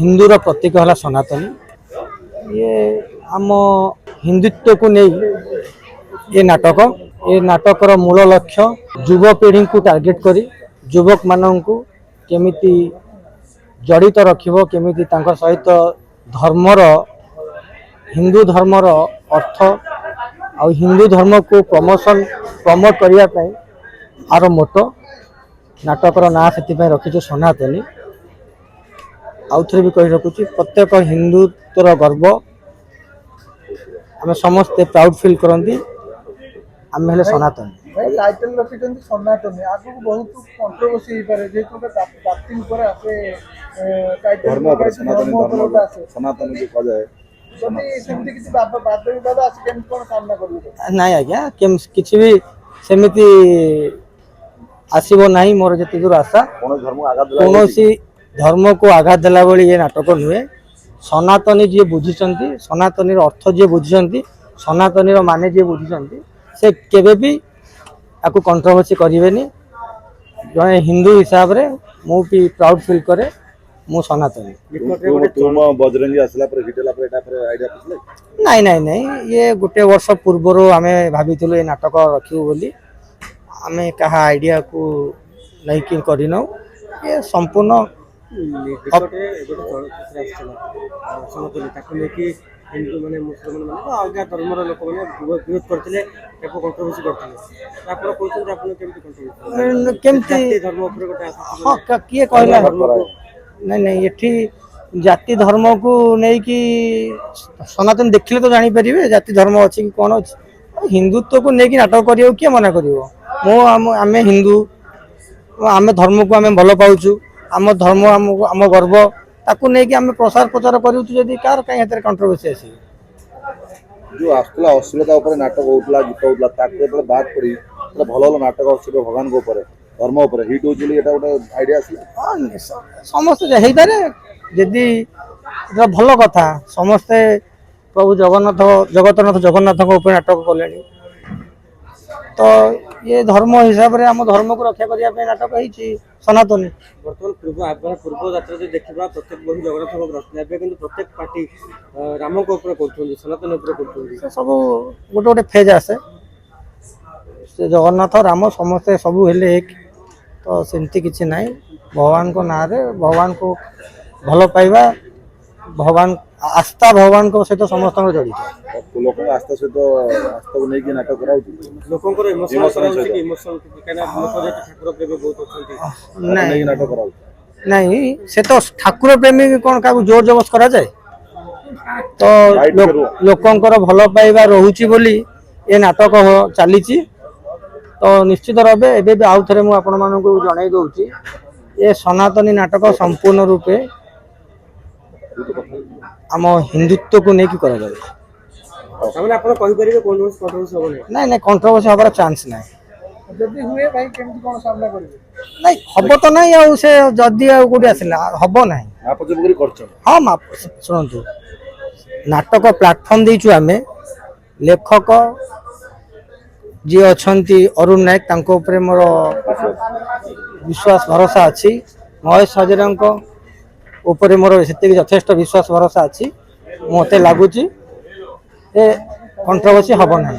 हिंदूर प्रतीक है सनातनी। ये आम हिंदुत्व को नहीं ये नाटकर मूल लक्ष्य युवपीढ़ी को टार्गेट करी युवक मानक केमिति जड़ित रखिबो केमिति तांकर सहित धर्मर हिंदू धर्मर अर्थ आ हिंदू धर्म को प्रमोट करने आर मोटो नाटकर ना से रखी सनातनी। आउ थे भी कही रखुची प्रत्येक हिंदुत्वर गर्व आम समस्ते प्राउड फील करती आम हेले सनातनी। टाइटल रखिछन्ती सनातनी आगु बहुत कंट्रोवर्सी हे पारे जेतु जाति ऊपर आसे टाइटल धर्म ऊपर सनातनी सनातनी जो कह जाए जति सेमति किछि बात विवाद आसे केम कोन सामना करबो नहीं आज्ञा केम किछि भी सेमिति आसीबो नहीं। मोर जति दूर आशा कौनसी धर्म को आघात देला बेली ये नाटक नुहे। सनातनी जी बुझिचंती सनातनी अर्थ जी बुझिचंती सनातनी माने जी बुझिचंती से केबे भी आपको कंट्रोवर्सी करेनि। जड़े हिंदू हिसाब रे मु भी प्राउड फील करे मु सनातनी। बजरंगी आसला पर हिटला पर एटा पर आईडिया पिछले नहीं नहीं नहीं ये गोटे वर्ष पूर्व आमे भाबिथिलु ये नाटक रखिबो बोली आमे कहा आईडिया को नहीं कि करिनो ये संपूर्ण हिंदू माने मुसलमान माने अलग धर्मर लोक माने विरोध करथिले एको कंट्रोवर्सी करथिले आपण कहउछन आपण केमती धर्म ऊपर गोटे हां किए कहला नहीं नहीं एठी जाति धर्म को नहीं कि सनातन देखले तो जानी परिबे जाति धर्म अछि कि कोन अछि। हिंदुत्व को नहीं कि नाटक करियो के मना करियो मो आमे हिंदू आमे धर्म को आमे भलो पाउछु आम धर्म आम गर्व ताकू नहीं कि आमे प्रसार प्रचार करियो जदी कार काई हेतर कंट्रोवर्सी आसी जो आसला अश्लीलता ऊपर नाटक होतला गीत होतला ताके पर बात पड़ी तो भलो नाटक अछि भगवान को ऊपर धर्म ऊपर हिट होचली एटा गोटे आईडिया आसला समस्त हेई पारे जदी भलो कथा समस्त प्रभु जगन्नाथ को ऊपर नाटक कलेनी तो ये धर्म हिसाब रे हम धर्म को रक्षा करिया पे नाटक होईची सनातनी। वर्तमान पूर्व यात्रा जो देखा प्रत्येक बहु जगन्नाथ प्रश्न एवं किंतु प्रत्येक पार्टी राम को ऊपर कर सनातन ऊपर कर सब गोटे गोटे फेज आसे से जगन्नाथ राम समस्ते सबू हेले एक तो सेमती किसी ना भगवान को ना रे भगवान को भल पाइबा भगवान आस्था भगवान को सहित समस्त जड़ित लोक आस्था सहित आस्था को नहीं कि नाटक कराउछु लोकंकर इमोशन कहना लोक जे ठाकुर प्रेमी बहुत अछंती नहीं नाटक कराउछु नहीं से तो ठाकुर प्रेमी कौन का जोर जबरदस्त करा जाए तो लोकंकर भल पाइबा रहुची बोली ये नाटक चलीची तो निश्चित रहे एबे भी आउ थे मुझे आपण मानक जणाई दउची ये सनातनी नाटक संपूर्ण रूपे आम हिंदुत्व को लेकिन करा जाए नहीं नहीं कंट्रोवर्सी हबार चांस ना जदी हुए भाई केमति कोन सामना करबे नहीं हम तो नहीं आउ से जदी आ कोडी आसिला हबो नहीं आप जे बगरी करछ हां माप सुनंतु नाटक प्लेटफॉर्म देइछु आमे लेखक जी अछंती अरुण नायक तांको ऊपर मोर विश्वास भरोसा अछि महेश हजरांको ऊपर मोर से यथेष्ट विश्वास भरोसा अच्छी मत लगुच कंट्रोवर्सी हम ना।